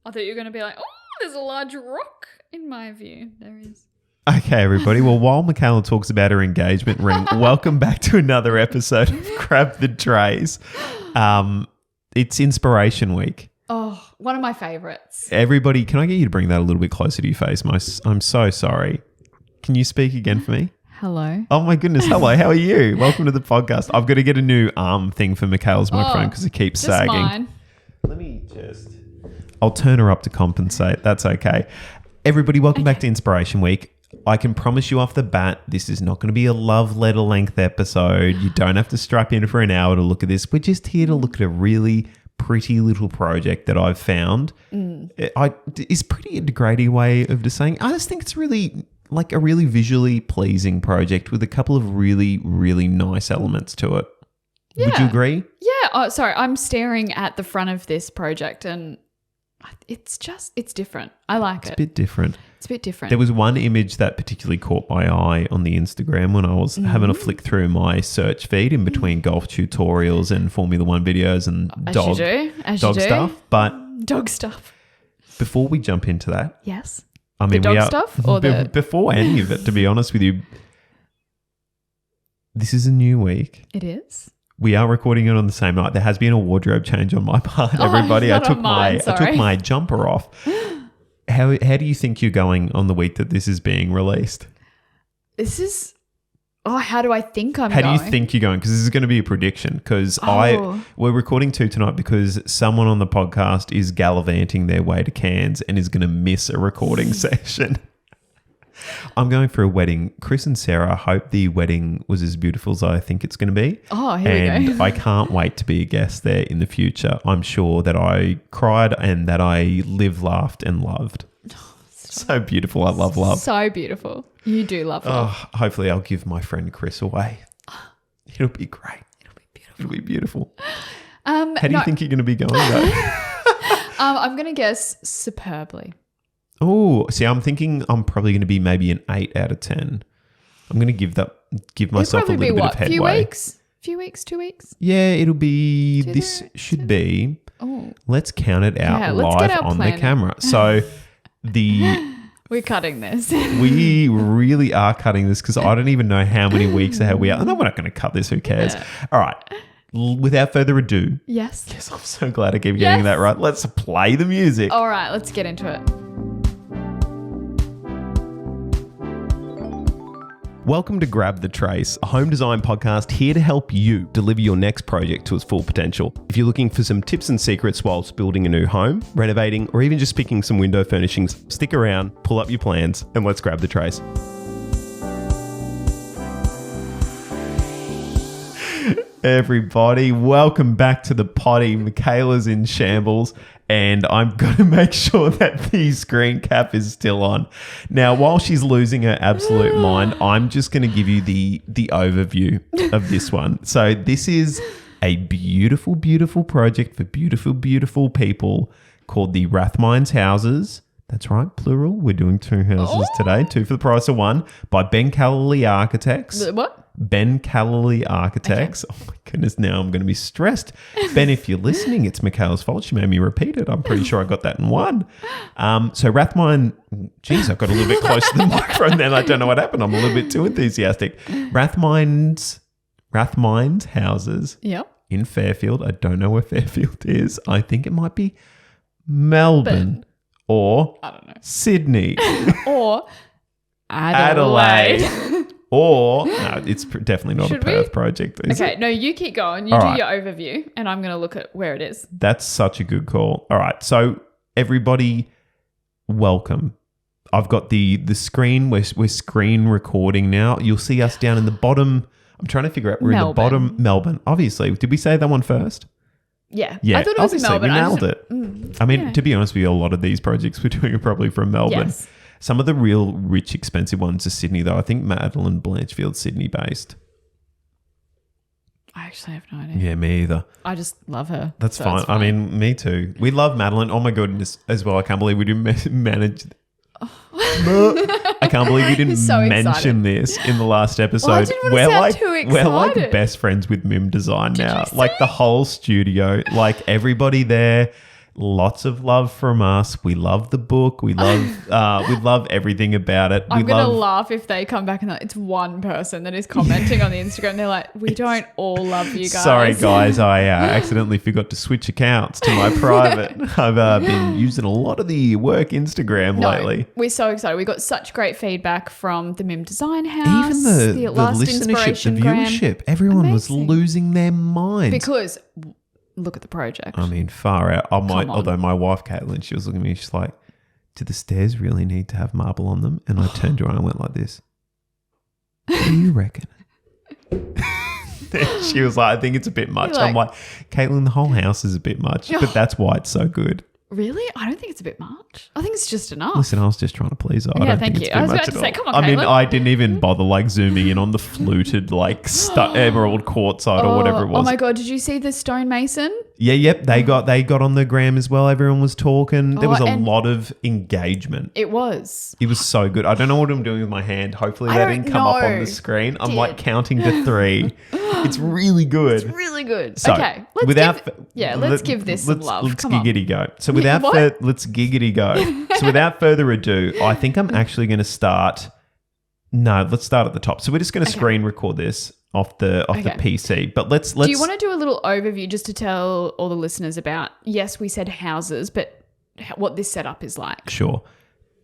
I thought you were going to be like, oh, there's a large rock in my view. There is. Okay, everybody. Well, while Mikaela talks about her engagement ring, welcome back to another episode of Grab the Trays. It's Inspiration Week. Oh, one of my favourites. Everybody, can I get you to bring that a little bit closer to your face? I'm so sorry. Can you speak again for me? Hello. Oh, my goodness. Hello. How are you? Welcome to the podcast. I've got to get a new arm thing for Mikaela's microphone because it keeps just sagging. Mine. Let me I'll turn her up to compensate. That's okay. Everybody, welcome back to Inspiration Week. I can promise you off the bat, this is not going to be a love letter length episode. You don't have to strap in for an hour to look at this. We're just here to look at a really pretty little project that I've found. It's pretty a degrading way of just saying, I just think it's really like a really visually pleasing project with a couple of really, really nice elements to it. Yeah. Would you agree? Yeah. Oh, sorry. I'm staring at the front of this project and it's different. I like it. It's a bit different. It's a bit different. There was one image that particularly caught my eye on the Instagram when I was having a flick through my search feed in between golf tutorials and Formula One videos and dog stuff. But dog stuff. Before we jump into that, yes, I mean, the dog stuff or before any of it, to be honest with you, this is a new week. It is. We are recording it on the same night. There has been a wardrobe change on my part, everybody. I took my jumper off. How do you think you're going on the week that this is being released? How do I think I'm going? How do you think you're going? Because this is going to be a prediction. Because we're recording two tonight because someone on the podcast is gallivanting their way to Cairns and is going to miss a recording session. I'm going for a wedding. Chris and Sarah, I hope the wedding was as beautiful as I think it's going to be. Oh, here we go. I can't wait to be a guest there in the future. I'm sure that I cried and that I lived, laughed and loved. So beautiful. I love love. So beautiful. You do love love. Hopefully I'll give my friend Chris away. It'll be great. It'll be beautiful. How do you think you're going to be going though? I'm going to guess superbly. Oh, see, I'm thinking I'm probably going to be maybe an 8 out of 10. I'm going to give myself a little bit of headway. Few weeks, 2 weeks? Yeah, it'll be, should be, let's count it out live on the camera. So we're cutting this. We really are cutting this because I don't even know how many weeks ahead we are. No, we're not going to cut this. Who cares? Yeah. All right. Without further ado. Yes. I'm so glad I keep getting that right. Let's play the music. All right, let's get into it. Welcome to Grab the Trace, a home design podcast here to help you deliver your next project to its full potential. If you're looking for some tips and secrets whilst building a new home, renovating, or even just picking some window furnishings, stick around, pull up your plans, and let's grab the trace. Everybody, welcome back to the potty. Mikaela's in shambles. And I'm going to make sure that the screen cap is still on. Now, while she's losing her absolute mind, I'm just going to give you the overview of this one. So this is a beautiful, beautiful project for beautiful, beautiful people called the Rathmines houses. That's right, plural. We're doing 2 houses today, 2 for the price of 1, by Callery Architects. What? Callery Architects. Okay. Oh my goodness, now I'm going to be stressed. Ben, if you're listening, it's Mikaela's fault. She made me repeat it. I'm pretty sure I got that in 1. So Rathmine, geez, I got a little bit close to the microphone then. I don't know what happened. I'm a little bit too enthusiastic. Rathmines houses in Fairfield. I don't know where Fairfield is. I think it might be Melbourne. Or I don't know. Sydney. Or Adelaide. Or, no, it's definitely not a Perth project. Okay, no, you keep going. You do your overview and I'm going to look at where it is. That's such a good call. All right, so everybody, welcome. I've got the screen. We're screen recording now. You'll see us down in the bottom. I'm trying to figure out. We're in the bottom. Melbourne, obviously. Did we say that one first? Yeah. I thought it was Melbourne. We nailed it. I mean, to be honest with you, a lot of these projects we're doing are probably from Melbourne. Yes. Some of the real rich, expensive ones are Sydney, though. I think Madeline Blanchfield's Sydney-based. I actually have no idea. Yeah, me either. I just love her. That's fine. I mean, me too. We love Madeline. Oh, my goodness, as well. I can't believe we didn't manage... I can't believe we didn't mention this in the last episode. Well, I didn't want to sound too excited. We're like best friends with Mim Design now. Like the whole studio, like everybody there. lots of love from us. We love the book. We love everything about it. I'm going to laugh if they come back and it's one person that is commenting on the Instagram. They're like, we don't all love you guys. Sorry, guys. I accidentally forgot to switch accounts to my private. I've been using a lot of the work Instagram lately. We're so excited. We got such great feedback from the MIM Design House. Even the Last listenership, Inspiration the Gram. viewership. Everyone was Amazing. losing their minds. Because look at the project. I mean, far out. on. Although my wife, Caitlin, she was looking at me, she's like, do the stairs really need to have marble on them? And I turned around and went like this. What do you reckon? She was like, I think it's a bit much. I'm like, Caitlin, the whole house is a bit much, but that's why it's so good. Really? I don't think it's a bit much. I think it's just enough. Listen, I was just trying to please her. I don't thank think you. It's I was much about to at say, all. come on, I mean, Caitlin. I didn't even bother like zooming in on the fluted like emerald quartzite or whatever it was. Oh my God, did you see the stonemason? Yeah, yep. They got on the gram as well. Everyone was talking. There was a and lot of engagement. It was. It was so good. I don't know what I'm doing with my hand. Hopefully I that don't didn't come up on know. the screen. I'm like counting to 3. It's really good. It's really good. So, okay. Let's give this some love. Let's Come on. giggity go. So What? let's giggity go. So without further ado, I think I'm actually going to start. No, let's start at the top. So we're just going to screen record this off the PC. But let's. Do you want to do a little overview just to tell all the listeners about? Yes, we said houses, but what this setup is like. Sure.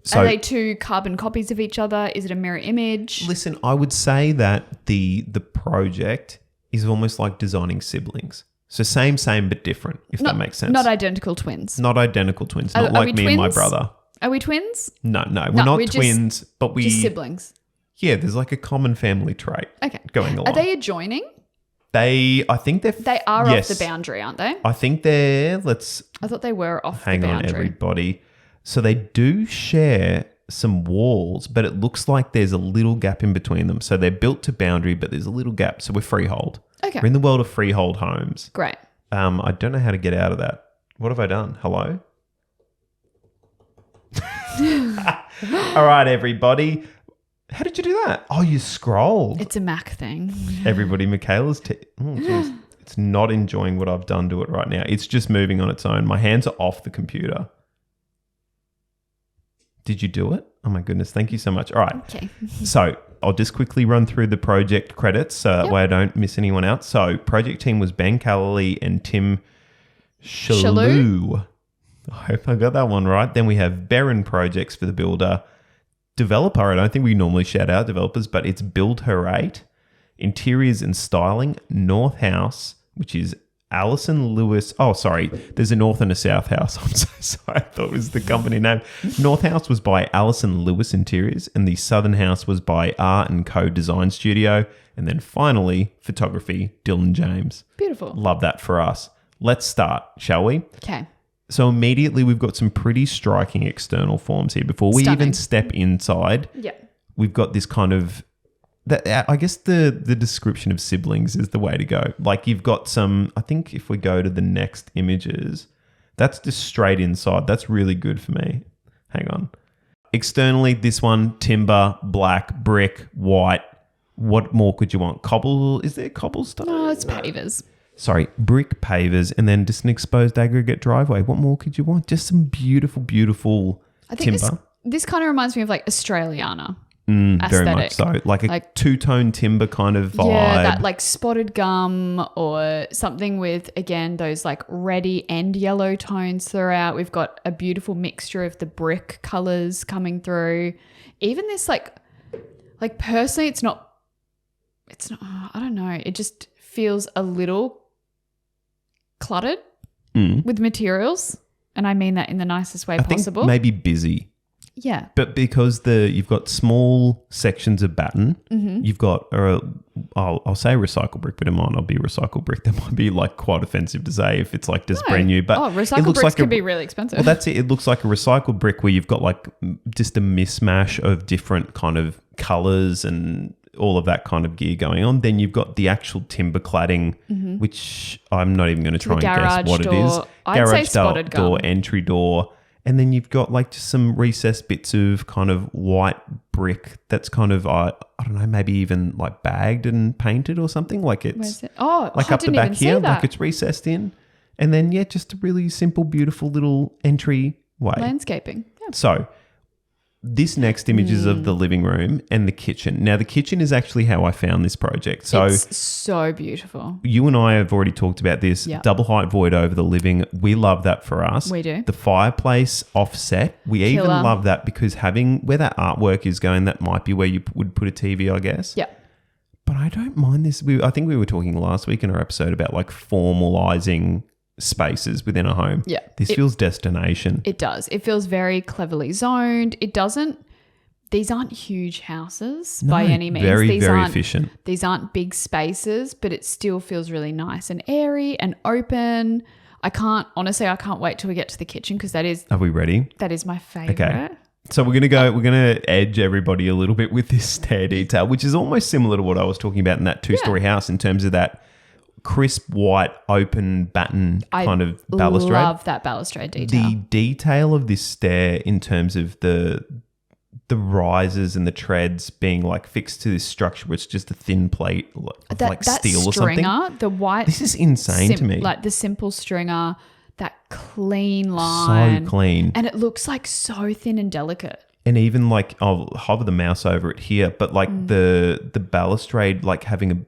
So, are they 2 carbon copies of each other? Is it a mirror image? Listen, I would say that the project is almost like designing siblings. So same, but different, if that makes sense. Not identical twins. Not identical twins. Not like me and my brother. Are we twins? No, we're not twins, but we just siblings. Yeah, there's like a common family trait going along. Are they adjoining? I think they're... They are off the boundary, aren't they? I think they're... I thought they were off the boundary. Hang on, everybody. So they do share some walls, but it looks like there's a little gap in between them. So they're built to boundary, but there's a little gap. So we're freehold. Okay. We're in the world of freehold homes. Great. I don't know how to get out of that. What have I done? Hello? All right, everybody. How did you do that? Oh, you scrolled. It's a Mac thing. Everybody, Michaela's... It's not enjoying what I've done to it right now. It's just moving on its own. My hands are off the computer. Did you do it? Oh, my goodness. Thank you so much. All right. Okay. So I'll just quickly run through the project credits so that way I don't miss anyone out. So project team was Ben Callery and Tim Shalou. I hope I got that one right. Then we have Baron Projects for the builder. Developer, I don't think we normally shout out developers, but it's Build Her 8. Interiors and styling, North House, which is Alison Lewis. Oh, sorry. There's a North and a South House. I'm so sorry. I thought it was the company name. North House was by Alison Lewis Interiors, and the Southern House was by R & Co Design Studio. And then finally, photography, Dylan James. Beautiful. Love that for us. Let's start, shall we? Okay. So immediately we've got some pretty striking external forms here. Before we even step inside, we've got this kind of... I guess the description of siblings is the way to go. Like you've got some, I think if we go to the next images, that's just straight inside. That's really good for me. Hang on. Externally, this one, timber, black, brick, white. What more could you want? Cobble, is there cobblestone? No, it's pavers. Sorry, brick pavers and then just an exposed aggregate driveway. What more could you want? Just some beautiful, beautiful timber. This kind of reminds me of like Australiana. Very much so. Like a two-tone timber kind of vibe. Yeah, that like spotted gum or something with, again, those like reddy and yellow tones throughout. We've got a beautiful mixture of the brick colours coming through. Even this like personally, it's not, I don't know. It just feels a little cluttered with materials. And I mean that in the nicest way possible. I think maybe busy. Yeah. But because you've got small sections of batten, you've got, I'll say recycled brick, but it might not be recycled brick. That might be like quite offensive to say if it's like just brand new. But recycled bricks can be really expensive. Well, that's it. It looks like a recycled brick where you've got like just a mismatch of different kind of colours and all of that kind of gear going on. Then you've got the actual timber cladding, which I'm not even going to try and guess what it is. I'd say spotted gum. Door, entry door. And then you've got like just some recessed bits of kind of white brick that's kind of, I don't know, maybe even like bagged and painted or something. Like it's Where's it? Oh, like I up the didn't back even see here, that. like it's recessed in. And then, yeah, just a really simple, beautiful little entryway. Landscaping. Yeah. So this next image is of the living room and the kitchen. Now, the kitchen is actually how I found this project. So it's so beautiful. you and I have already talked about this. Yep. Double height void over the living. We love that for us. We do. The fireplace offset. We even Killer. love that because having where that artwork is going, that might be where you would put a TV, I guess. Yeah. But I don't mind this. I think we were talking last week in our episode about like formalizing spaces within a home. Yeah. This feels destination. It does. It feels very cleverly zoned. These aren't huge houses by any means. Very, very efficient. These aren't big spaces, but it still feels really nice and airy and open. I can't wait till we get to the kitchen because Are we ready? that is my favorite. Okay. So we're gonna edge everybody a little bit with this stair detail, which is almost similar to what I was talking about in that 2-story house in terms of that crisp white open batten kind of balustrade. I love that balustrade detail. The detail of this stair in terms of the risers and the treads being like fixed to this structure, which is just a thin plate of like steel or something. The white. This is insane to me. Like the simple stringer, that clean line. So clean. And it looks like so thin and delicate. And even like I'll hover the mouse over it here, but like the balustrade like having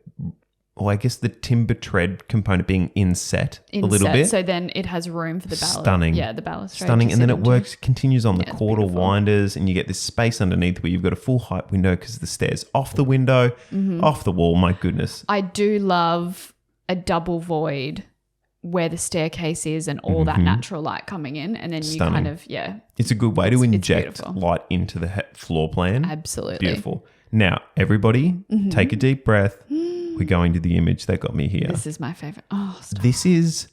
I guess the timber tread component being inset a little bit. So then it has room for the balustrade. Stunning. Yeah, the balustrade. Stunning. And then it continues on the it's quarter beautiful. winders and you get this space underneath where you've got a full height window because the stairs off the window, off the wall. My goodness. I do love a double void where the staircase is and all that natural light coming in. And then Stunning. you kind of, It's a good way to inject beautiful. light into the floor plan. Absolutely. Beautiful. Now, everybody, take a deep breath. We're going to the image that got me here. This is my favorite. Oh, stop. This is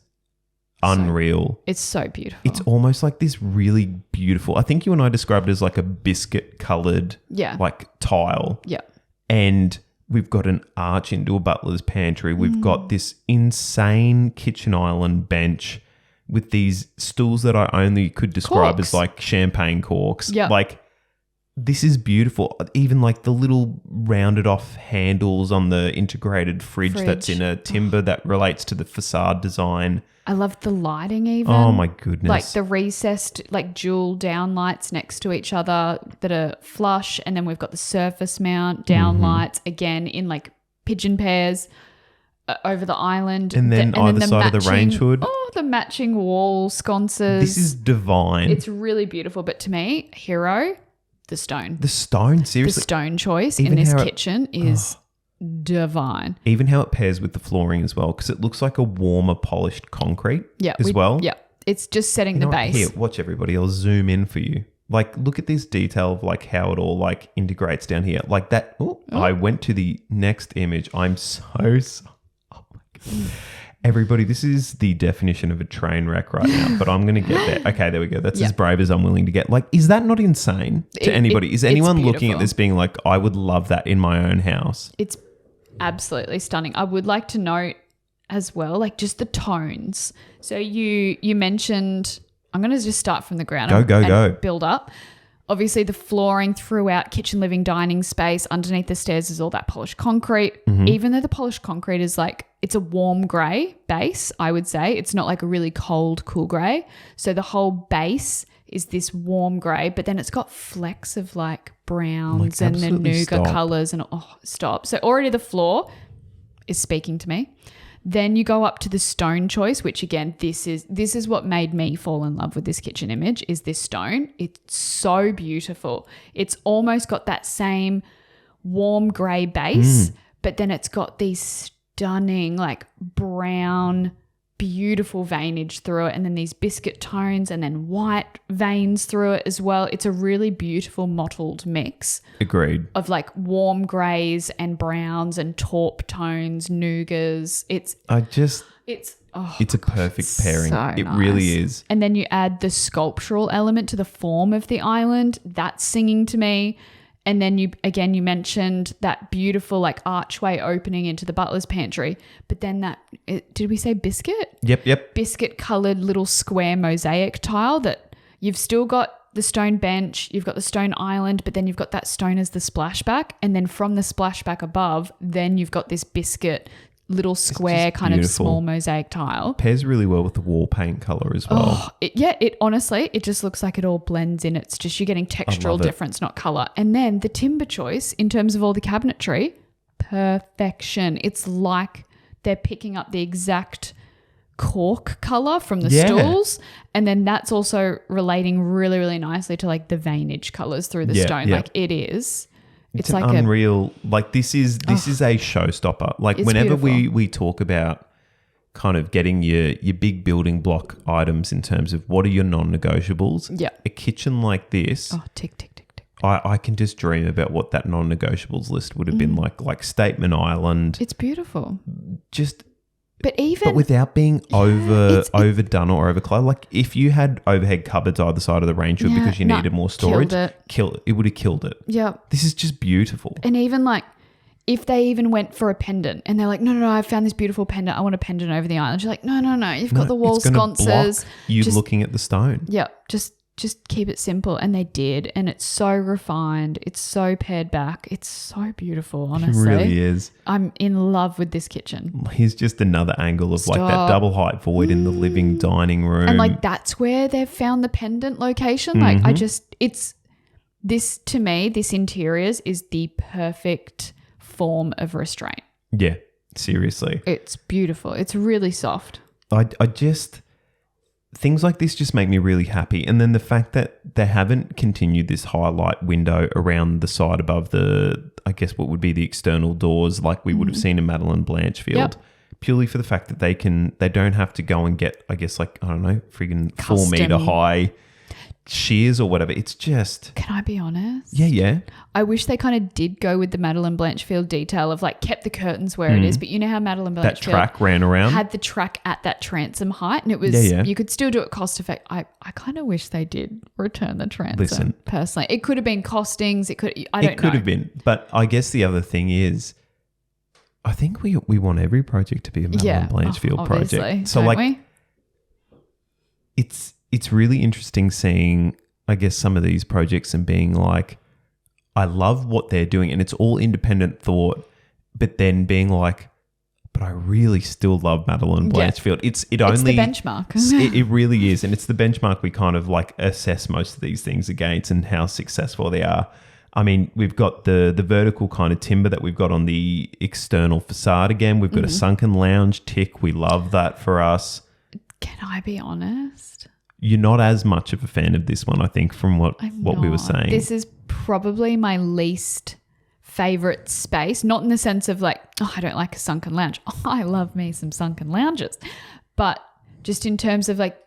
unreal. It's so beautiful. It's almost like this really beautiful. I think you and I described it as like a biscuit colored like tile. Yeah. And we've got an arch into a butler's pantry. We've got this insane kitchen island bench with these stools that I only could describe Corks. as like champagne corks. Yeah. Like this is beautiful. Even like the little rounded off handles on the integrated fridge. That's in a timber that relates to the facade design. I love the lighting even. Oh my goodness. Like the recessed, like dual down lights next to each other that are flush. And then we've got the surface mount down lights again in like pigeon pairs over the island. And then either side of the range hood. Oh, the matching wall sconces. This is divine. It's really beautiful. But to me, hero, the stone. The stone, seriously. The stone choice Even in this how kitchen is divine. Even how it pairs with the flooring as well, because it looks like a warmer polished concrete as well. Yeah, it's just setting You the know what? base. Here, watch everybody. I'll zoom in for you. Like, look at this detail of like how it all like integrates down here. Like that. Oh. I went to the next image. I'm so oh my God. Everybody, this is the definition of a train wreck right now, but I'm going to get there. Okay, there we go. That's as brave as I'm willing to get. Like, is that not insane to anybody? Is anyone looking at this being like, I would love that in my own house? It's absolutely stunning. I would like to note as well, like just the tones. So you mentioned, I'm going to just start from the ground and build up. Obviously, the flooring throughout kitchen, living, dining space, underneath the stairs is all that polished concrete. Even though the polished concrete is like, it's a warm grey base, I would say. It's not like a really cold, cool grey. So the whole base is this warm grey, but then it's got flecks of like browns and the nougat colours and stop. So already the floor is speaking to me. Then you go up to the stone choice, which again, this is what made me fall in love with this kitchen image is this stone. It's so beautiful. It's almost got that same warm grey base, but then it's got these stunning like brown, beautiful veinage through it and then these biscuit tones and then white veins through it as well. It's a really beautiful mottled mix. Agreed. Of like warm greys and browns and taupe tones, nougats. It's a perfect pairing. So it really is. And then you add the sculptural element to the form of the island. That's singing to me. And then you mentioned that beautiful like archway opening into the butler's pantry. But then did we say biscuit? Yep. Biscuit coloured little square mosaic tile that you've still got the stone bench, you've got the stone island, but then you've got that stone as the splashback. And then from the splashback above, then you've got this biscuit little square kind of small mosaic tile. Pairs really well with the wall paint color as well. Oh, it honestly, it just looks like it all blends in. It's just you're getting textural difference, not color. And then the timber choice in terms of all the cabinetry, perfection. It's like they're picking up the exact cork color from the stools, and then that's also relating really, really nicely to like the veinage colors through the stone. Like it is. It's like unreal. Like this is a showstopper. Like whenever we talk about kind of getting your big building block items in terms of what are your non-negotiables. Yeah. A kitchen like this. Oh, tick, tick, tick, tick. I can just dream about what that non-negotiables list would have been like Statement Island. It's beautiful. But without being overdone or overclouded. Like if you had overhead cupboards either side of the range hood because you needed more storage, it would have killed it. Yeah. This is just beautiful. And even like if they even went for a pendant and they're like, no, I found this beautiful pendant. I want a pendant over the island. You're like, no. You've got the wall sconces. You looking at the stone. Yeah. Just keep it simple. And they did. And it's so refined. It's so pared back. It's so beautiful, honestly. It really is. I'm in love with this kitchen. Here's just another angle of like that double height void in the living dining room. And like that's where they've found the pendant location. Like to me, this interiors is the perfect form of restraint. Yeah, seriously. It's beautiful. It's really soft. I just... Things like this just make me really happy. And then the fact that they haven't continued this highlight window around the side above the, I guess what would be the external doors like we would have seen in Madeline Blanchfield, purely for the fact that they don't have to go and get, I guess like, I don't know, friggin' 4 meter high shears or whatever. It's just... Can I be honest? Yeah. I wish they kind of did go with the Madeline Blanchfield detail of like kept the curtains where it is. But you know how Madeline Blanchfield... That track ran around? Had the track at that transom height and it was... You could still do it cost effective. I kind of wish they did return the transom, personally. It could have been costings. It could have been. But I guess the other thing is... I think we want every project to be a Madeline Blanchfield project. So don't like... It's really interesting seeing, I guess, some of these projects and being like, I love what they're doing and it's all independent thought, but then being like, but I really still love Madeline Blanchfield. It's the benchmark. It really is. And it's the benchmark we kind of like assess most of these things against and how successful they are. I mean, we've got the vertical kind of timber that we've got on the external facade again. We've got a sunken lounge tick. We love that for us. Can I be honest? You're not as much of a fan of this one, I think, from what we were saying. This is probably my least favorite space, not in the sense of like, I don't like a sunken lounge. I love me some sunken lounges. But just in terms of like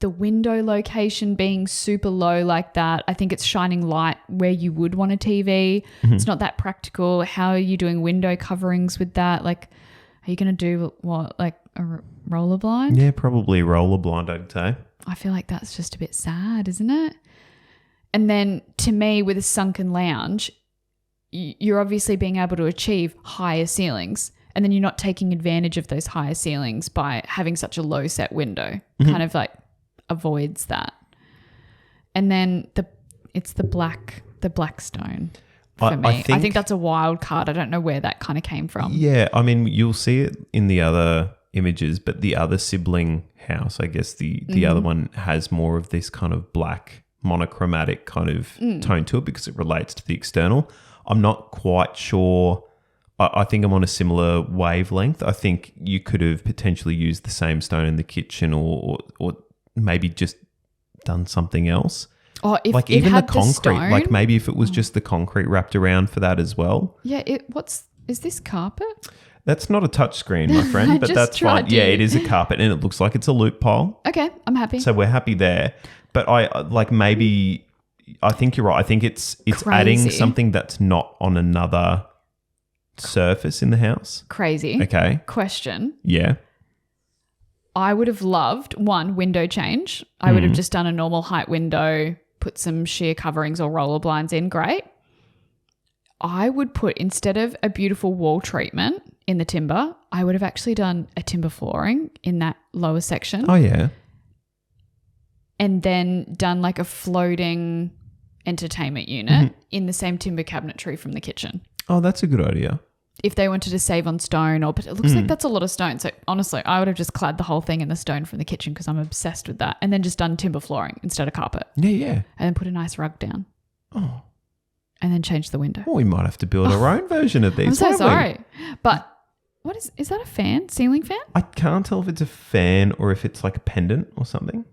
the window location being super low like that, I think it's shining light where you would want a TV. It's not that practical. How are you doing window coverings with that? Like, are you going to do what, like a roller blind? Yeah, probably a roller blind, I'd say. I feel like that's just a bit sad, isn't it? And then to me, with a sunken lounge, you're obviously being able to achieve higher ceilings, and then you're not taking advantage of those higher ceilings by having such a low set window. Kind of like avoids that. And then it's the black stone for me. I think that's a wild card. I don't know where that kind of came from. Yeah, I mean, you'll see it in the other images, but the other sibling house, I guess the other one has more of this kind of black monochromatic kind of tone to it because it relates to the external. I'm not quite sure. I think I'm on a similar wavelength. I think you could have potentially used the same stone in the kitchen or maybe just done something else. Oh, if like it even had the concrete, stone, like maybe if it was just the concrete wrapped around for that as well. Yeah, is this carpet? That's not a touch screen, my friend, but that's fine. Yeah, it is a carpet and it looks like it's a loop pole. Okay, I'm happy. So we're happy there. But I think you're right. I think it's adding something that's not on another surface in the house. Crazy. Okay. Question. Yeah. I would have loved one window change. I would have just done a normal height window, put some sheer coverings or roller blinds in. Great. I would put, instead of a beautiful wall treatment in the timber, I would have actually done a timber flooring in that lower section. Oh, yeah. And then done like a floating entertainment unit in the same timber cabinetry from the kitchen. Oh, that's a good idea. if they wanted to save on stone, but it looks like that's a lot of stone. So honestly, I would have just clad the whole thing in the stone from the kitchen because I'm obsessed with that, and then just done timber flooring instead of carpet. Yeah. And then put a nice rug down. Oh. And then change the window. Well, we might have to build our own version of these. I'm so won't we? sorry. But what is that a fan? Ceiling fan? I can't tell if it's a fan or if it's like a pendant or something.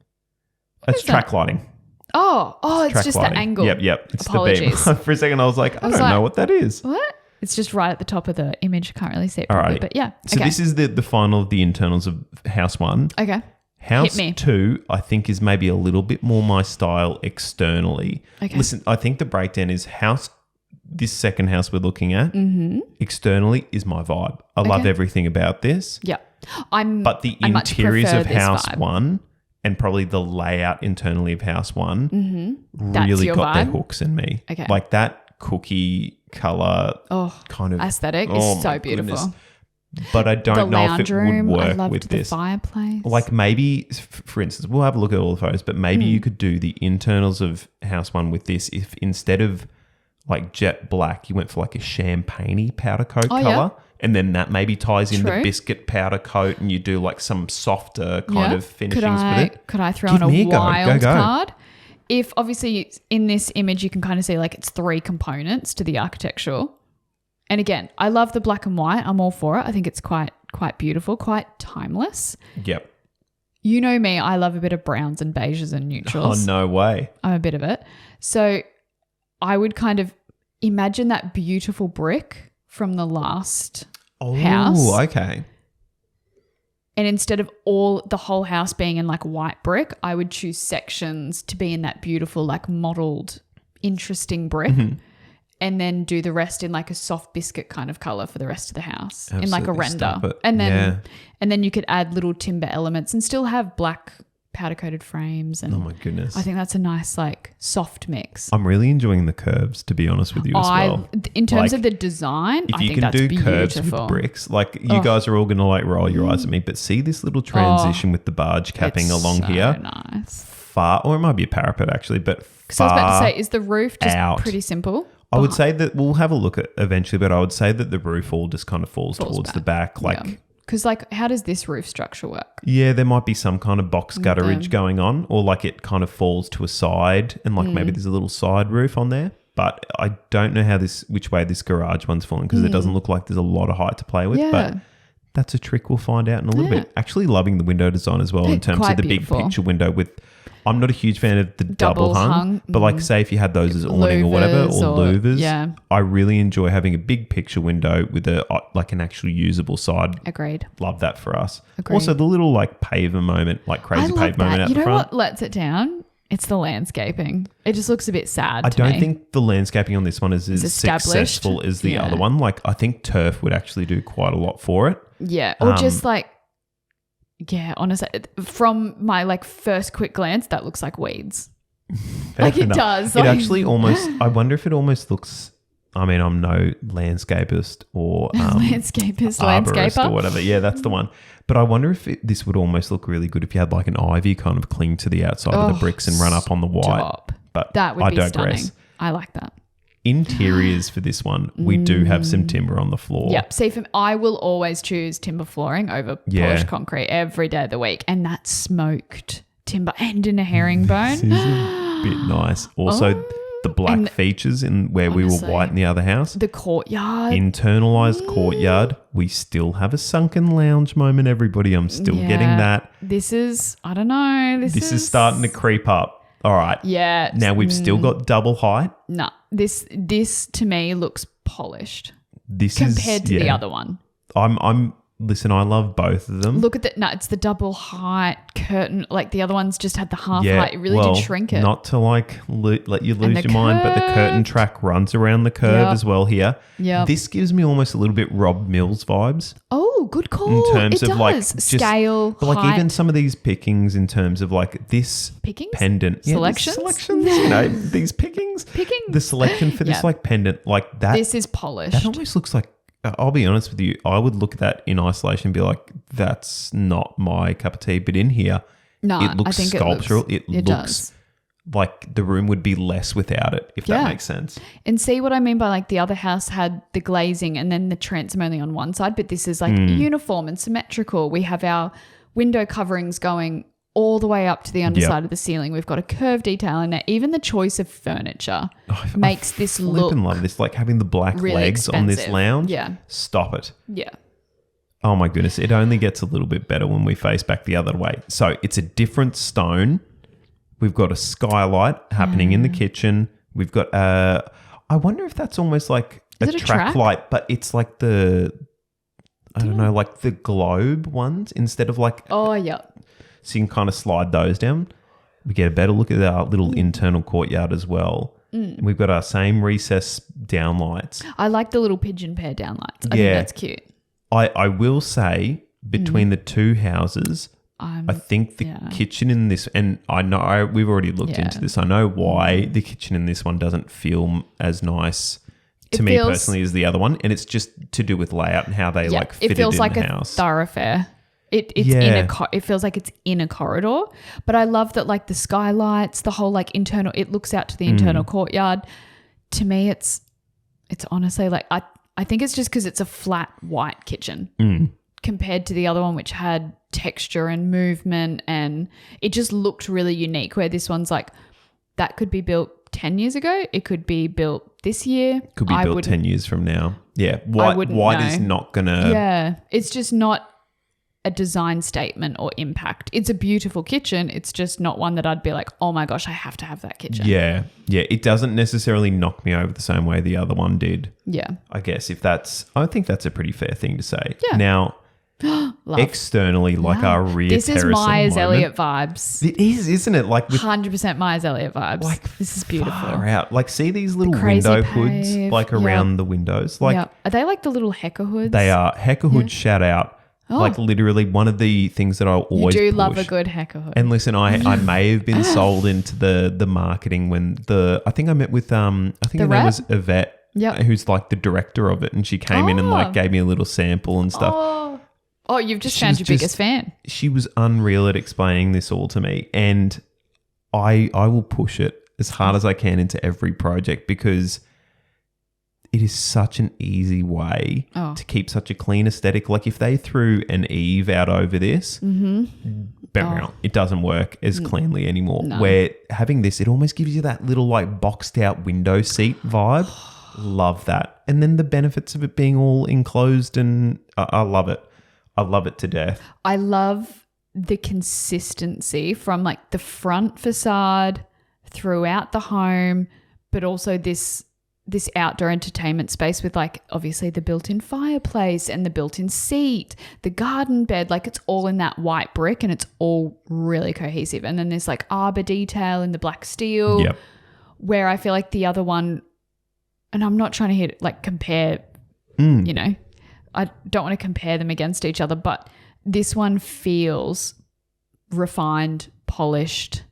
It's track lighting. Oh, it's Track just lighting. the angle. Yep. It's Apologies. the beam. For a second, I was like, I don't know what that is. What? It's just right at the top of the image. Can't really see it All properly, right. but yeah. So this is the final of the internals of House 1. Okay. House Hit me. 2, I think, is maybe a little bit more my style externally. Okay. Listen, I think the breakdown is this second house we're looking at, externally is my vibe. I love everything about this. Yeah. But the I much interiors prefer of this House vibe. 1 and probably the layout internally of House 1 That's really your got their vibe? hooks in me. Okay. Like that cookie colour kind of aesthetic oh is so my beautiful. goodness. But I The don't know if lounge it would room, I work loved with the this. fireplace. Like maybe, for instance, we'll have a look at all the photos, but maybe you could do the internals of House 1 with this if instead of like jet black, you went for like a champagne-y powder coat colour. Yeah. And then that maybe ties in the True. biscuit powder coat and you do like some softer kind of finishings with it. Could I throw Give in me a a go. wild Go. card? If obviously in this image you can kind of see like it's 3 components to the architectural. And again, I love the black and white. I'm all for it. I think it's quite beautiful, quite timeless. Yep. You know me, I love a bit of browns and beiges and Oh, neutrals. no way. I'm a bit of it. So I would kind of imagine that beautiful brick from the last house. Oh, okay. And instead of the whole house being in like white brick, I would choose sections to be in that beautiful, like mottled, interesting brick. And then do the rest in like a soft biscuit kind of color for the rest of the house in like a Absolutely render. stop it. And then you could add little timber elements and still have black powder coated frames. And Oh, my goodness. I think that's a nice like soft mix. I'm really enjoying the curves, to be honest with you as well. In terms Like, of the design, If I you think can that's do beautiful. curves with bricks, like you guys are all going to like roll your eyes at me, but see this little transition with the barge capping It's along so here? nice. Far, or it might be a parapet actually, but Because I was about to far say, is the roof just out. pretty simple? I would say that we'll have a look at eventually, but I would say that the roof all just kind of falls towards back. the back. Like, Because like, how does this roof structure work? yeah, there might be some kind of box gutterage going on, or like it kind of falls to a side and like maybe there's a little side roof on there. But I don't know which way this garage one's falling because it doesn't look like there's a lot of height to play with. Yeah. But that's a trick we'll find out in a little bit. Actually loving the window design as well in terms Quite of the beautiful. big picture window with... I'm not a huge fan of the double hung, hung, but like say if you had those as awning or whatever, or louvers, yeah. I really enjoy having a big picture window with like an actual usable side. Agreed. Love that for us. Agreed. Also the little like paver moment, like I crazy love pave moment that. out You the know front. what lets it down? It's the landscaping. It just looks a bit sad I to don't me. think the landscaping on this one is as established. successful as the Yeah. other one. Like I think turf would actually do quite a lot for it. Yeah. Or just like, yeah, honestly, from my like first quick glance, that looks like weeds. Like it enough. does. It Like- actually almost, I wonder if it almost looks, I mean, I'm no landscapist or landscapist, arborist landscaper. or whatever. Yeah, that's the one. But I wonder if this would almost look really good if you had like an ivy kind of cling to the outside of the bricks and run up on the white. Stop. But That would I be digress. stunning. I like that. Interiors for this one, we do have some timber on the floor. Yep. See, I will always choose timber flooring over polished concrete every day of the week. And that's smoked timber and in a herringbone. This is a bit nice. Also, the black features in where we were Honestly. white in the other house. The courtyard. Internalized courtyard. We still have a sunken lounge moment, everybody. I'm still getting that. This is, I don't know. This is starting to creep up. All right. Yeah. Now we've still got double height. No, this to me looks polished This compared is, to the other one. Listen, I love both of them. Look at it's the double height curtain. Like the other ones just had the half height. It really did shrink it. Not to like let you lose the your mind, but the curtain curve. track runs around the curve Yep. as well here. Yep. This gives me almost a little bit Rob Mills vibes. Oh, good call. In terms it of does. like just, Scale, but like height. even some of these pickings in terms of like this Pickings? pendant Selections? selections, you know, these pickings, Pickings. the selection for this Yeah. like pendant, like that. This is polished. That almost looks like. I'll be honest with you. I would look at that in isolation and be like, "That's not my cup of tea." But in here, No, it looks I think sculptural. It looks does. like the room would be less without it, if that makes sense. And see what I mean by like the other house had the glazing and then the transom only on one side, but this is like uniform and symmetrical. We have our window coverings going all the way up to the underside of the ceiling. We've got a curved detail in it. Even the choice of furniture makes this look. I love this, like having the black really legs expensive. on this lounge. Yeah. Stop it. Yeah. Oh my goodness. It only gets a little bit better when we face back the other way. So it's a different stone. We've got a skylight happening in the kitchen. We've got I wonder if that's almost like a track light, but it's like the, I don't know, like the globe ones instead of like. Oh, yeah. So you can kind of slide those down. We get a better look at our little internal courtyard as well. We've got our same recess downlights. I like the little pigeon pair downlights. I think that's cute. I will say between the two houses, I think the kitchen in this, and I know we've already looked into this. I know why the kitchen in this one doesn't feel as nice to me personally as the other one, and it's just to do with layout and how they like fit it in the house. It feels like a thoroughfare. It feels like it's in a corridor, but I love that like the skylights, the whole like internal. It looks out to the internal courtyard. To me, it's honestly like I think it's just because it's a flat white kitchen compared to the other one, which had texture and movement, and it just looked really unique. Where this one's like that could be built 10 years ago, it could be built this year, could be built 10 years from now. Yeah, white is not gonna. Yeah, it's just not a design statement or impact. It's a beautiful kitchen. It's just not one that I'd be like, oh my gosh, I have to have that kitchen. Yeah. Yeah. It doesn't necessarily knock me over the same way the other one did. Yeah. I guess I think that's a pretty fair thing to say. Yeah. Now, externally, like our rear terrace. This is Myers Elliott vibes. It is, isn't it? Like 100% Myers Elliott vibes. Like this is beautiful. Far out. Like see these little window hoods like around the windows. Like are they like the little hecker hoods? They are. Hecker hood shout out. Like literally one of the things that I always You do push. love a good hecker hood. And listen, I may have been sold into the marketing when I think I met with I think her name was Yvette, who's like the director of it, and she came in and like gave me a little sample and stuff. Oh, you've just found your biggest fan. She was unreal at explaining this all to me, and I will push it as hard as I can into every project because it is such an easy way to keep such a clean aesthetic. Like if they threw an eave out over this, it doesn't work as cleanly anymore. No. Where having this, it almost gives you that little like boxed out window seat vibe. Love that. And then the benefits of it being all enclosed, and I love it. I love it to death. I love the consistency from like the front facade throughout the home, but also this outdoor entertainment space with like obviously the built-in fireplace and the built-in seat, the garden bed, like it's all in that white brick and it's all really cohesive. And then there's like arbor detail in the black steel where I feel like the other one, and I'm not trying to compare, you know, I don't want to compare them against each other, but this one feels refined, polished,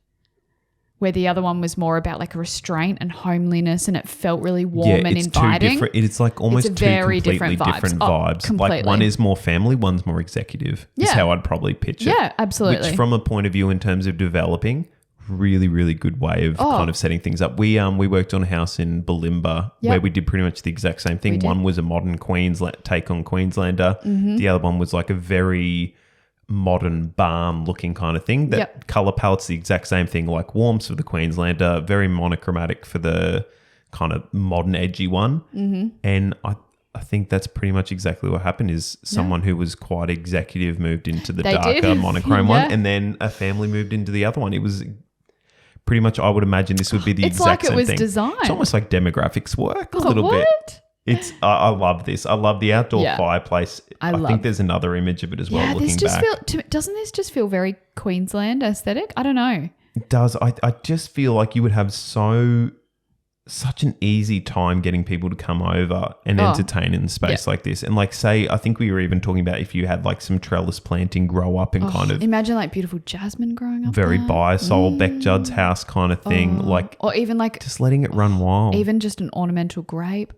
where the other one was more about like a restraint and homeliness, and it felt really warm and inviting. It's like almost two completely different vibes. Completely. Like one is more family, one's more executive. Is how I'd probably pitch it. Yeah, absolutely. Which from a point of view in terms of developing, really, really good way of kind of setting things up. We worked on a house in Bulimba where we did pretty much the exact same thing. One was a modern take on Queenslander. The other one was like a very modern barn looking kind of thing. That color palette's the exact same thing, like warms for the Queenslander, very monochromatic for the kind of modern edgy one. And I think that's pretty much exactly what happened is someone who was quite executive moved into the darker monochrome one, and then a family moved into the other one. It was pretty much, I would imagine this would be the exact same thing. It's like it was designed. It's almost like demographics work a little bit. I love this. I love the outdoor fireplace. I think there's another image of it as well. Looking back, doesn't this just feel very Queensland aesthetic? I don't know. It does. I just feel like you would have such an easy time getting people to come over and entertain in a space like this. And like say, I think we were even talking about if you had like some trellis planting grow up and kind of imagine like beautiful jasmine growing up. Very Biosol, Beck Judd's house kind of thing. Or even like just letting it run wild. Even just an ornamental grape.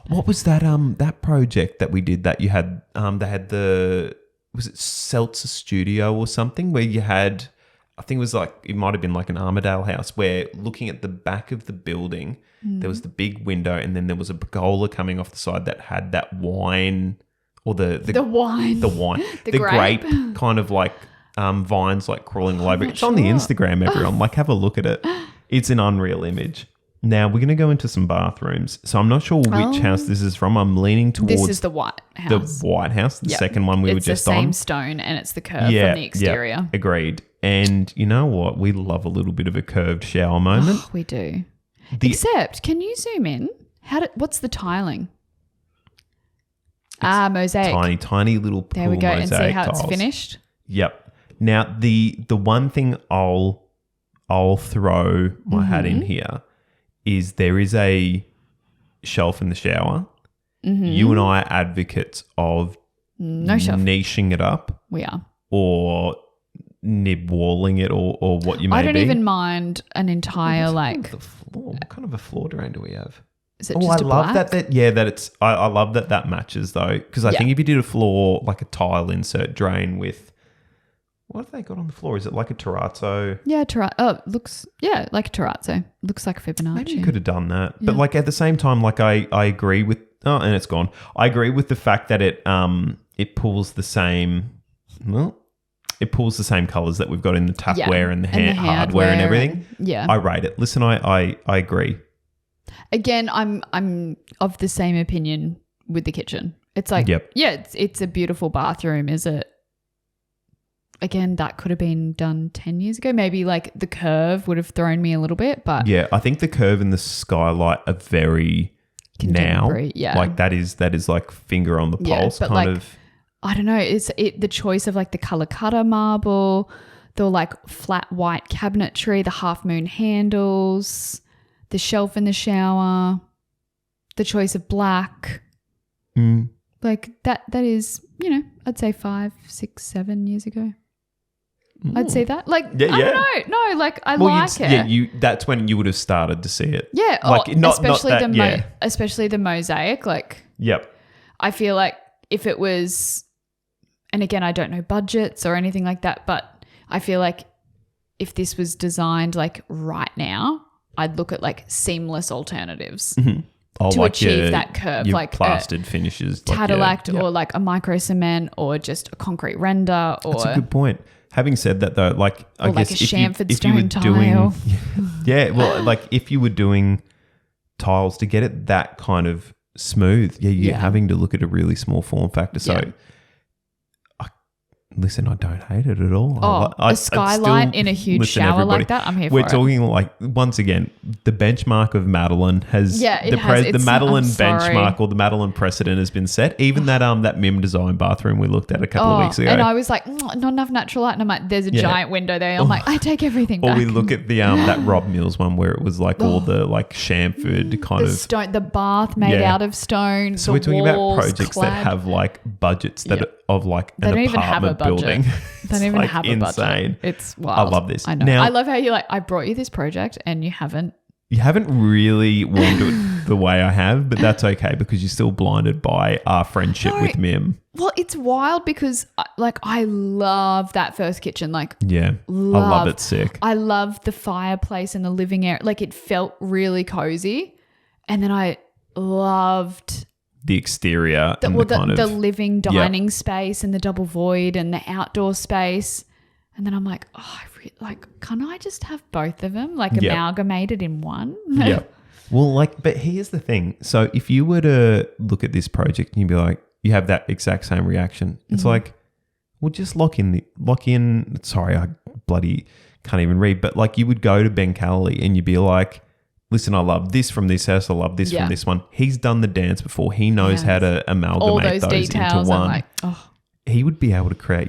What was that that project that we did that you had they had was it Seltzer Studio or something where you had I think it was like, it might have been like an Armadale house, where looking at the back of the building, there was the big window, and then there was a pergola coming off the side that had that wine, or the wine. the grape kind of like vines like crawling all over. It's on the Instagram, everyone. Like, have a look at it. It's an unreal image. Now, we're going to go into some bathrooms. So I'm not sure which house this is from. I'm leaning towards... This is the White House. The White House, the second one we were just on. It's the same stone and it's the curve from the exterior. Yeah, agreed. And you know what? We love a little bit of a curved shower moment. Oh, we do. Except, can you zoom in? What's the tiling? Mosaic. Tiny little pool there we go, and see how tiles. It's finished. Yep. Now, the one thing I'll throw my hat in here is there is a shelf in the shower. You and I are advocates of no shelf. Niching it up. We are. Or nib walling it, or what you may be. I don't even mind an entire the floor. What kind of a floor drain do we have? Is it just I love that it's I love that matches though, because I think if you did a floor like a tile insert drain with, what have they got on the floor? Is it like a terrazzo? Yeah, looks like a terrazzo. Looks like a Fibonacci. Maybe you could have done that. Yeah. But like at the same time, like I agree with and it's gone. I agree with the fact that it pulls the same colours that we've got in the tapware and the hardware and everything. I rate it. Listen, I agree. Again, I'm of the same opinion with the kitchen. It's like it's a beautiful bathroom, is it? Again, that could have been done 10 years ago. Maybe like the curve would have thrown me a little bit, but yeah, I think the curve and the skylight are very now. Yeah, like that is like finger on the pulse kind like, of. I don't know. It's the choice of like the color cutter marble, the like flat white cabinetry, the half moon handles, the shelf in the shower, the choice of black. Like that is, I'd say 5, 6, 7 years ago. I'd say that. Like, I don't know. No, like I like it. Yeah, that's when you would have started to see it. Yeah. Like especially the mosaic. Like, yep. I feel like if it was, and again, I don't know budgets or anything like that, but I feel like if this was designed like right now, I'd look at like seamless alternatives. To achieve that curve, your like plastered finishes, Tadalact or like a micro cement or just a concrete render. Or that's a good point. Having said that, though, like I guess like a chamfered if you were stone tile. doing, like if you were doing tiles to get it that kind of smooth, you're having to look at a really small form factor. So. Listen, I don't hate it at all. A skylight in a huge shower like that, I'm here for it. We're talking like, once again, the benchmark of Madeline has... the Madeline benchmark or the Madeline precedent has been set. Even that MIM design bathroom we looked at a couple of weeks ago. And I was like, not enough natural light. And I'm like, there's a giant window there. I'm like, I take everything back. Or we look at the that Rob Mills one where it was like all the like chamfered kind of... stone, the bath made out of stone. So we're talking about projects that have like budgets that of like an apartment building. They don't even have a budget. Insane. It's wild. I love this. I know. Now, I love how you're like, I brought you this project and you haven't. You haven't really warmed to it the way I have, but that's okay because you're still blinded by our friendship with Mim. Well, it's wild because like I love that first kitchen. Like, I love it sick. I love the fireplace and the living area. Like it felt really cozy. And then I loved the exterior and the living dining space and the double void and the outdoor space. And then I'm like, can I just have both of them like amalgamated in one? Yeah. Well, but here's the thing. So if you were to look at this project and you'd be like, you have that exact same reaction. It's like, well, just lock in. Sorry, I bloody can't even read. But like you would go to Ben Callery and you'd be like, listen, I love this from this house. I love this from this one. He's done the dance before. He knows how to amalgamate all those details into one. I'm like, He would be able to create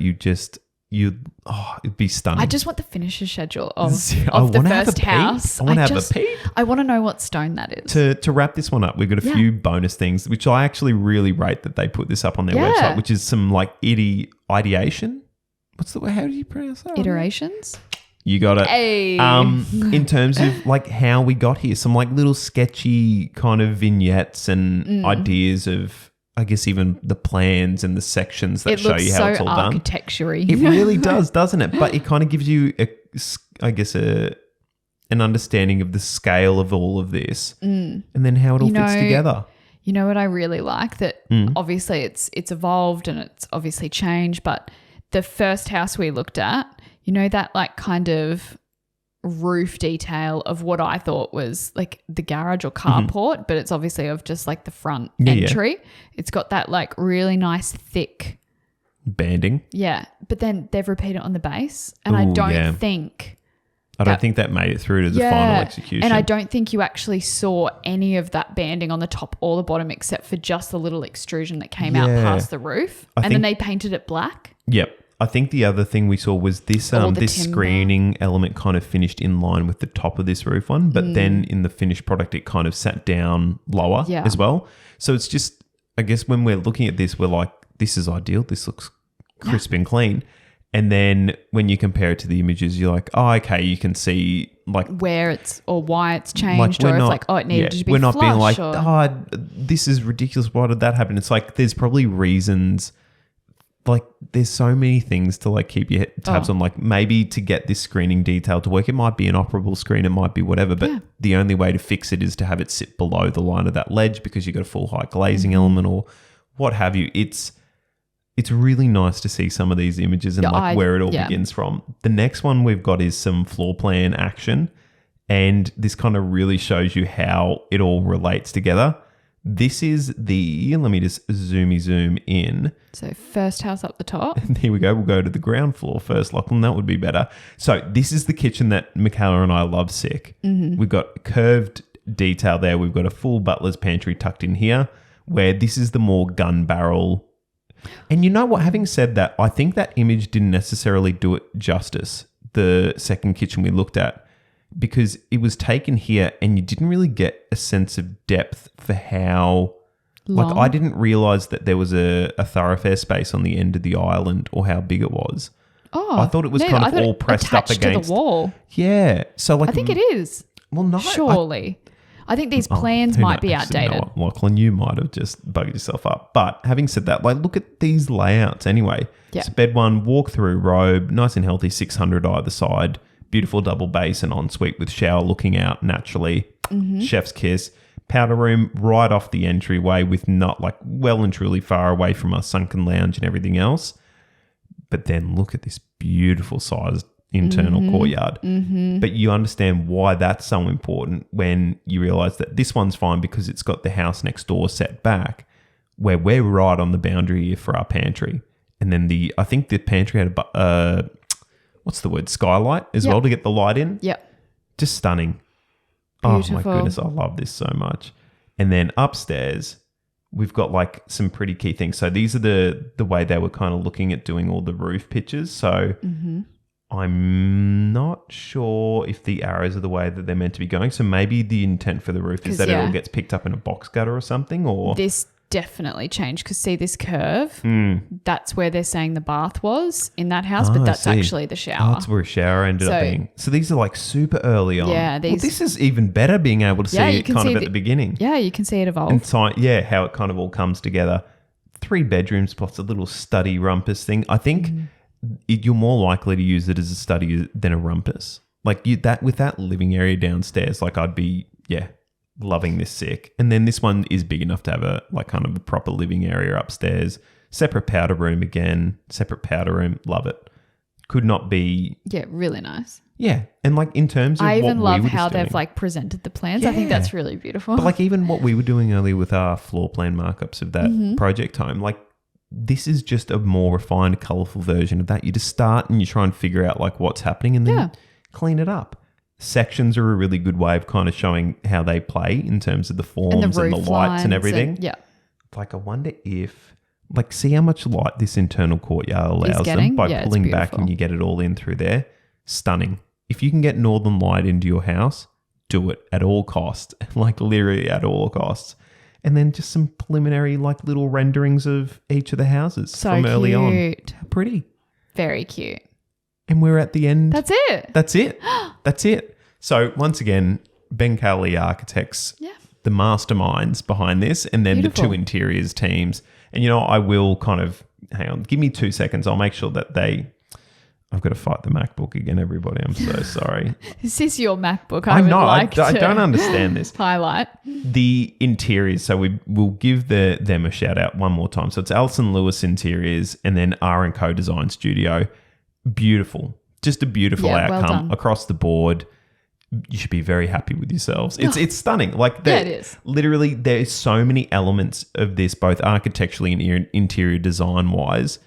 it'd be stunning. I just want the finishes schedule of the first house. I want to have a peep. I want to know what stone that is. To wrap this one up, we've got a few bonus things, which I actually really rate that they put this up on their website, which is some like ideation. What's the way? How do you pronounce that? Iterations. You got it. Hey. In terms of like how we got here, some like little sketchy kind of vignettes and ideas of, I guess, even the plans and the sections that show you how it's all done. Architecture-y. It really does, doesn't it? But it kind of gives you I guess, an understanding of the scale of all of this and then how it all fits together. You know what I really like? That obviously it's evolved and it's obviously changed, but the first house we looked at, you know, that like kind of roof detail of what I thought was like the garage or carport, but it's obviously of just like the front entry. Yeah. It's got that like really nice thick banding. Yeah. But then they've repeated it on the base. And I don't think that made it through to the final execution. And I don't think you actually saw any of that banding on the top or the bottom except for just the little extrusion that came out past the roof. Then they painted it black. Yep. I think the other thing we saw was this this screening element kind of finished in line with the top of this roof one, but then in the finished product it kind of sat down lower as well. So it's just, I guess when we're looking at this, we're like, this is ideal. This looks crisp and clean. And then when you compare it to the images, you're like, oh, okay, you can see like where it's or why it's changed, or if like, oh, it needed to be we're not flush, being like, oh, this is ridiculous. Why did that happen? It's like there's probably reasons. Like there's so many things to like keep your tabs on. Like maybe to get this screening detail to work, it might be an operable screen, it might be whatever, but the only way to fix it is to have it sit below the line of that ledge because you've got a full height glazing element or what have you. It's really nice to see some of these images and where it all begins from. The next one we've got is some floor plan action, and this kind of really shows you how it all relates together. This is let me just zoom in. So first house up the top. Here we go. We'll go to the ground floor first, Lachlan. That would be better. So this is the kitchen that Mikaela and I love sick. We've got curved detail there. We've got a full butler's pantry tucked in here, where this is the more gun barrel. And you know what? Having said that, I think that image didn't necessarily do it justice, the second kitchen we looked at, because it was taken here and you didn't really get a sense of depth for how long. Like I didn't realize that there was a thoroughfare space on the end of the island or how big it was. Oh, I thought it was kind of all pressed up against to the wall. Yeah. So like I think it is. Well, no. Surely. I think these plans might be outdated. You know what, Lachlan, you might have just bugged yourself up. But having said that, like look at these layouts anyway. Yeah. It's bed one, walk through robe, nice and healthy, 600 either side, beautiful double base and ensuite with shower looking out naturally. Chef's kiss. Powder room right off the entryway with not like well and truly far away from our sunken lounge and everything else. But then look at this beautiful sized internal courtyard. But you understand why that's so important when you realize that this one's fine because it's got the house next door set back, where we're right on the boundary here for our pantry. And then I think the pantry had a skylight as well to get the light in. Yep. Just stunning. Beautiful. Oh my goodness, I love this so much. And then upstairs, we've got like some pretty key things. So these are the way they were kind of looking at doing all the roof pictures. So I'm not sure if the arrows are the way that they're meant to be going. So maybe the intent for the roof is that it all gets picked up in a box gutter or something, or this definitely changed because see this curve, that's where they're saying the bath was in that house, but that's actually the shower. That's where a shower ended up being. So these are like super early on. Yeah, this is even better being able to see it kind of at the beginning. Yeah, you can see it evolve. And how it kind of all comes together. 3 bedrooms plus a little study rumpus thing. I think you're more likely to use it as a study than a rumpus. Like with that living area downstairs, like I'd be loving this sick. And then this one is big enough to have a like kind of a proper living area upstairs. Separate powder room again. Separate powder room. Love it. Could not be. Yeah, really nice. Yeah. And like in terms of I even love we how they've like presented the plans. I think that's really beautiful. But like even what we were doing earlier with our floor plan markups of that project home, like this is just a more refined, colourful version of that. You just start and you try and figure out like what's happening and then clean it up. Sections are a really good way of kind of showing how they play in terms of the forms and the lights and everything. Like I wonder if, like, see how much light this internal courtyard allows them by pulling back and you get it all in through there. Stunning. If you can get northern light into your house, do it at all costs, like literally at all costs. And then just some preliminary like little renderings of each of the houses from early on. Pretty. Very cute. And we're at the end. That's it. That's it. That's it. So once again, Ben Callery Architects, the masterminds behind this, and then the 2 interiors teams. And, you know, I will kind of, hang on, give me 2 seconds. I'll make sure that I've got to fight the MacBook again, everybody. I'm so sorry. Is this your MacBook? I know. I to don't understand this. highlight. The interiors, so we'll give them a shout out one more time. So it's Alison Lewis Interiors and then R&Co Design Studio. Beautiful. Just a beautiful outcome across the board. You should be very happy with yourselves. It's stunning. Like it is. Literally, there's so many elements of this, both architecturally and interior design wise,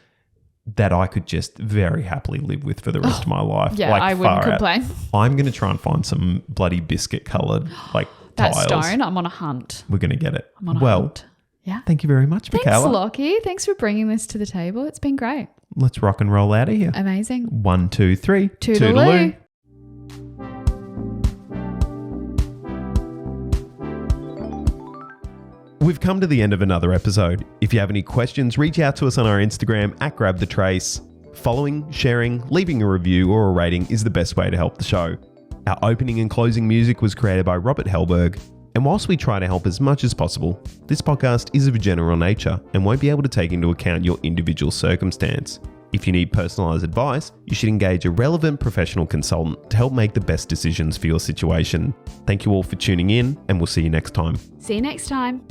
that I could just very happily live with for the rest of my life. Yeah, I wouldn't complain. I'm going to try and find some bloody biscuit coloured that tiles. Stone, I'm on a hunt. We're going to get it. I'm on a hunt. Yeah. Thank you very much, Mikaela. Thanks, Lockie. Thanks for bringing this to the table. It's been great. Let's rock and roll out of here. Amazing. 1, 2, 3. Toodaloo. We've come to the end of another episode. If you have any questions, reach out to us on our Instagram @GrabTheTrace. Following, sharing, leaving a review or a rating is the best way to help the show. Our opening and closing music was created by Robert Hellberg. And whilst we try to help as much as possible, this podcast is of a general nature and won't be able to take into account your individual circumstance. If you need personalised advice, you should engage a relevant professional consultant to help make the best decisions for your situation. Thank you all for tuning in, and we'll see you next time. See you next time.